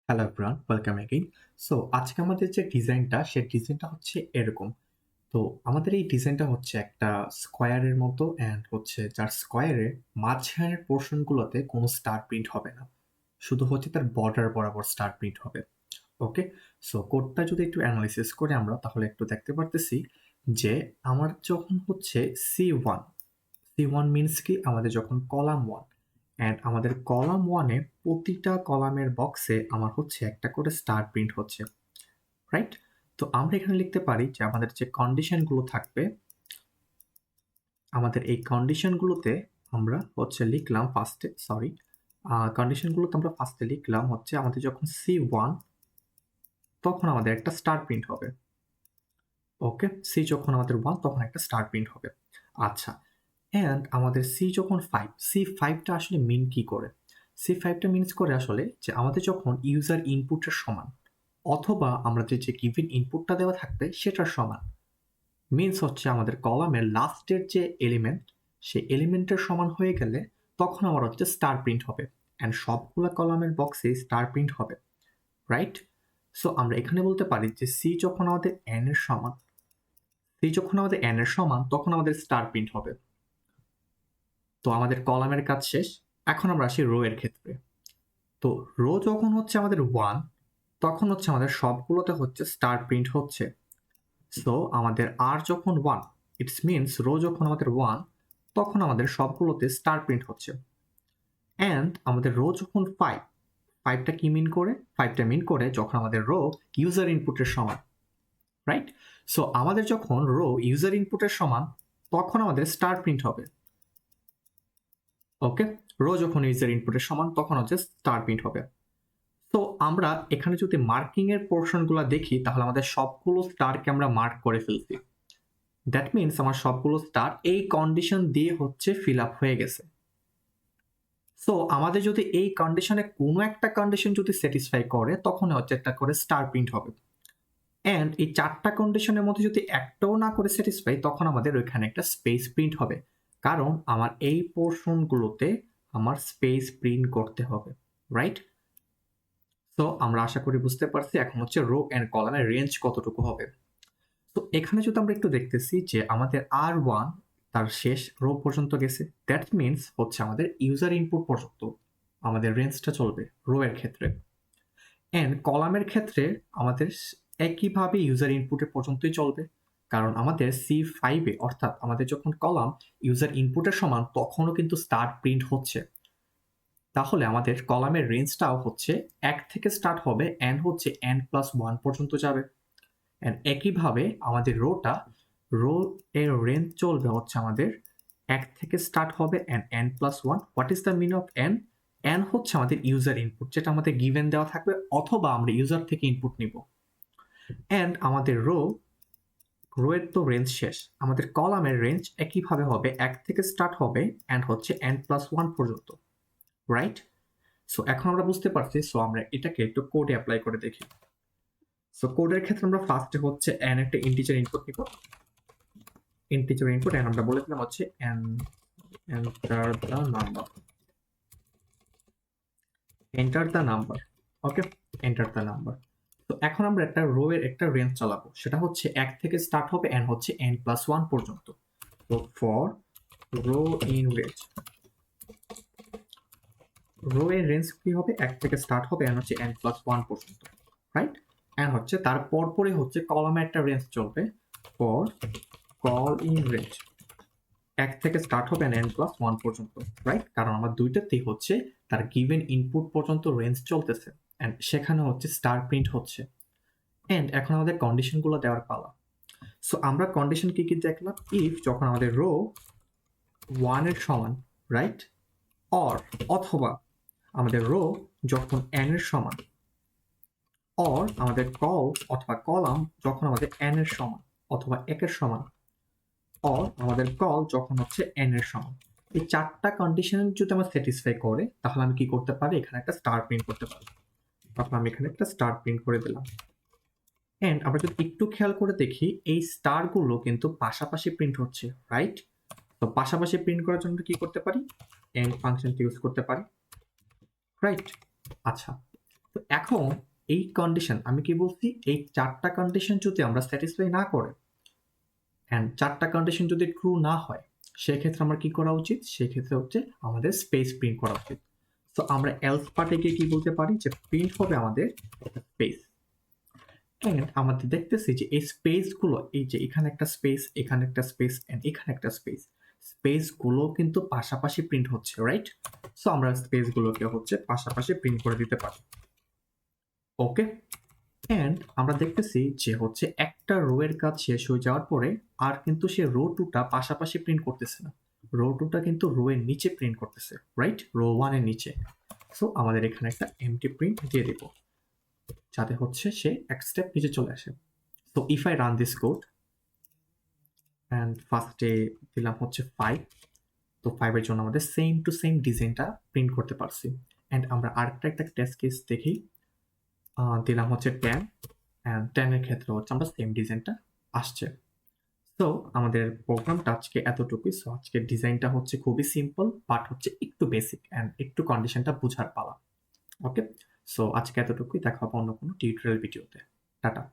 Hello everyone, welcome again. So আজকে আমাদের যে ডিজাইনটা, সেই ডিজাইনটা হচ্ছে এরকম। তো আমাদের এই ডিজাইনটা হচ্ছে একটা স্কোয়ারের মতো অ্যান্ড হচ্ছে যার স্কোয়ারের মাঝখানের পোর্শনগুলোতে কোনো স্টার প্রিন্ট হবে না, শুধু হচ্ছে তার বর্ডার বরাবর স্টার প্রিন্ট হবে। ওকে, সো কোডটা যদি একটু অ্যানালাইসিস করে আমরা তাহলে একটু দেখতে পারতেছি যে আমার যখন হচ্ছে সি ওয়ান মিনস কি আমাদের যখন কলাম ওয়ান অ্যান্ড আমাদের কলাম ওয়ানে প্রতিটা কলামের বক্সে আমার হচ্ছে একটা করে স্টার প্রিন্ট হচ্ছে, রাইট? তো আমরা এখানে লিখতে পারি যে আমাদের যে কন্ডিশনগুলো থাকবে, আমাদের এই কন্ডিশনগুলোতে আমরা হচ্ছে লিখলাম ফার্স্টে, সরি, কন্ডিশনগুলোতে আমরা ফার্স্টে লিখলাম হচ্ছে আমাদের যখন সি1 তখন আমাদের একটা স্টার প্রিন্ট হবে। ওকে, সি যখন আমাদের 1 তখন একটা স্টার প্রিন্ট হবে। আচ্ছা, অ্যান্ড আমাদের সি যখন 5, সি5টা আসলে মিন কি করে? সি5টা মিনস করে আসলে যে আমাদের যখন ইউজার ইনপুটের সমান অথবা আমরা যে গিভেন ইনপুটটা দেওয়া থাকবে সেটার সমান, মিনস হচ্ছে আমাদের কলামের লাস্টের যে এলিমেন্ট সেই এলিমেন্টের সমান হয়ে গেলে তখন আমার হচ্ছে স্টার প্রিন্ট হবে অ্যান্ড সবগুলো কলামের বক্সে স্টার প্রিন্ট হবে, রাইট? সো আমরা এখানে বলতে পারি যে সি যখন আমাদের এন এর সমান, তখন আমাদের স্টার প্রিন্ট হবে। তো আমাদের কলামের কাজ শেষ। এখন আমরা আসি রো এর ক্ষেত্রে। তো রো যখন হচ্ছে আমাদের 1 তখন হচ্ছে আমাদের সবগুলোতে হচ্ছে স্টার প্রিন্ট হচ্ছে। সো আমাদের আর যখন 1, ইটস মিনস রো যখন আমাদের 1 তখন আমাদের সবগুলোতে স্টার প্রিন্ট হচ্ছে। অ্যান্ড আমাদের রো যখন 5, 5টা কি মিন করে? 5টা মিন করে যখন আমাদের রো ইউজার ইনপুটের সমান, রাইট? সো আমাদের যখন রো ইউজার ইনপুটের সমান তখন আমাদের স্টার প্রিন্ট হবে। ওকে, রো যখন ইউজার ইনপুটের সমান তখন হচ্ছে স্টার প্রিন্ট হবে। তো আমরা এখানে যদি মার্কিং এর পোর্শনগুলো দেখি তাহলে আমাদের সবগুলো স্টারকে আমরা মার্ক করে ফেলছি। দ্যাট মিনস আমার সবগুলো স্টার এই কন্ডিশন দিয়ে হচ্ছে ফিল আপ হয়ে গেছে। সো আমাদের যদি এই কন্ডিশনে কোনো একটা কন্ডিশন যদি স্যাটিসফাই করে তখন হচ্ছে একটা করে স্টার প্রিন্ট হবে। অ্যান্ড এই 4টা কন্ডিশনের মধ্যে যদি একটাও না করে স্যাটিসফাই তখন আমাদের ওইখানে একটা স্পেস প্রিন্ট হবে, কারণ আমার এই পোর্শনগুলোতে আমার স্পেস প্রিন্ট করতে হবে, রাইট? তো আমরা আশা করি বুঝতে পারছি এখন হচ্ছে রো এন্ড কলামের রেঞ্জ কতটুকু হবে। তো এখানে যদি আমরা একটু দেখতেছি যে আমাদের আর1 তার শেষ রো পর্যন্ত গেছে, দ্যাট মিনস হচ্ছে আমাদের ইউজার ইনপুট পর্যন্ত আমাদের রেঞ্জটা চলবে রো এর ক্ষেত্রে। এন্ড কলামের ক্ষেত্রে আমাদের একইভাবে ইউজার ইনপুটের পর্যন্তই চলবে, কারণ আমাদের সি5 অর্থাৎ আমাদের যখন কলাম ইউজার ইনপুটের সমান তখনও কিন্তু স্টার প্রিন্ট হচ্ছে। তাহলে আমাদের কলামের রেঞ্জটাও হচ্ছে 1 থেকে স্টার্ট হবে অ্যান্ড হচ্ছে n+1 পর্যন্ত যাবে। অ্যান্ড একইভাবে আমাদের রো এর রেঞ্জ চলবে হচ্ছে আমাদের 1 থেকে স্টার্ট হবে and n+1। What is the mean of n? n হচ্ছে আমাদের ইউজার ইনপুট, যেটা আমাদের গিভেন দেওয়া থাকবে অথবা আমরা ইউজার থেকে ইনপুট নিব। অ্যান্ড আমাদের রো এর তো রেঞ্জ শেষ, আমাদের কলামের রেঞ্জ একইভাবে হবে 1 থেকে স্টার্ট হবে অ্যান্ড হচ্ছে n+1 পর্যন্ত, রাইট? সো এখন আমরা বুঝতে পারছি। সো আমরা এটাকে একটু কোডে অ্যাপ্লাই করে দেখি। সো কোডের ক্ষেত্রে আমরা ফার্স্টে হচ্ছে n একটা ইন্টিজার ইনপুট নিব, এন্ড আমরা বলে দিলাম হচ্ছে enter the number. Okay, enter the number. তো এখন আমরা একটা রো এর একটা রেঞ্জ চালাবো, সেটা হচ্ছে 1 থেকে স্টার্ট হবে এন্ড হচ্ছে n+1 পর্যন্ত। তো for row in range, row এর রেঞ্জ কি হবে? 1 থেকে স্টার্ট হবে এন্ড হচ্ছে n+1 পর্যন্ত, রাইট? এন্ড হচ্ছে তার পরপরই হচ্ছে কলামে একটা রেঞ্জ চলবে ফর কল ইন রেঞ্জ, 1 থেকে স্টার্ট হবে n+1 পর্যন্ত, রাইট? কারণ আমার দুইটাতেই হচ্ছে তার গিভেন ইনপুট পর্যন্ত রেঞ্জ চলতেছে এন্ড সেখানে হচ্ছে স্টার প্রিন্ট হচ্ছে। এন্ড এখন আমাদের কন্ডিশনগুলো দেওয়ার পালা। সো আমরা কন্ডিশন কি কি দেখলাম? ইফ যখন আমাদের রো 1 এর সমান, রাইট? অথবা আমাদের রো যখন n এর সমান, আমাদের অথবা কলাম যখন আমাদের n এর সমান অথবা 1 এর সমান, আমাদের কল যখন হচ্ছে n এর সমান। এই 4টা কন্ডিশন যদি আমার স্যাটিসফাই করে তাহলে আমি কি করতে পারি? এখানে একটা স্টার প্রিন্ট করতে পারি। তখন আমি এখানে একটা স্টার প্রিন্ট করে দিলাম। এন্ড আমরা যদি একটু খেয়াল করে দেখি এই স্টার গুলো কিন্তু পাশাপাশি প্রিন্ট হচ্ছে, রাইট? তো পাশাপাশি প্রিন্ট করার জন্য কি করতে পারি? এন্ড ফাংশনটি ইউজ করতে পারি, রাইট? আচ্ছা, তো তো এখন এই কন্ডিশন আমি কি বলছি, এই 4টা কন্ডিশন যদি আমরা স্যাটিসফাই না করে অ্যান্ড 4টা কন্ডিশন যদি ট্রু না হয়, সেক্ষেত্রে আমার কি করা উচিত? সেক্ষেত্রে হচ্ছে আমাদের স্পেস প্রিন্ট করা উচিত। তো আমরা এলস পার্টে গিয়ে কি বলতে পারি যে প্রিন্ট হবে আমাদের স্পেস। অ্যান্ড আমাদের দেখতেছি যে এই স্পেসগুলো, এই যে এখানে একটা স্পেস, এখানে একটা স্পেস অ্যান্ড এখানে একটা স্পেস, স্পেসগুলো কিন্তু পাশাপাশি প্রিন্ট হচ্ছে, রাইট? সো আমরা স্পেসগুলোকে হচ্ছে পাশাপাশি প্রিন্ট করে দিতে পারি। ওকে, অ্যান্ড আমরা দেখতেছি যে হচ্ছে একটা রো এর কাজ শেষ হয়ে যাওয়ার পরে আর কিন্তু সে রো 2টা পাশাপাশি প্রিন্ট করতেছে না, রো 2টা কিন্তু রো এর নিচে প্রিন্ট করতেছে, রাইট? রো 1 এর নিচে। সো আমাদের এখানে একটা এমটি প্রিন্ট দিয়ে দেব যাতে হচ্ছে সে এক স্টেপ নিচে চলে আসে। So if I run this code and ফার্স্টে দিলাম হচ্ছে 5, তো 5 এর জন্য আমাদের সেম টু সেম ডিজাইনটা প্রিন্ট করতে পারছি। অ্যান্ড আমরা আরেকটা একটা টেস্ট কেস দেখি, দিলাম হচ্ছে 10 অ্যান্ড 10 এর ক্ষেত্রে হচ্ছে আমরা সেম ডিজাইনটা আসছে। সো আমাদের প্রোগ্রামটা আজকে এতটুকুই। সো আজকের ডিজাইনটা হচ্ছে খুবই সিম্পল বাট হচ্ছে একটু বেসিক অ্যান্ড একটু কন্ডিশনটা বুঝার পালা। ওকে, সো আজকে এতটুকুই, দেখা হবে অন্য কোনো টিউটোরিয়াল ভিডিওতে। টাটা।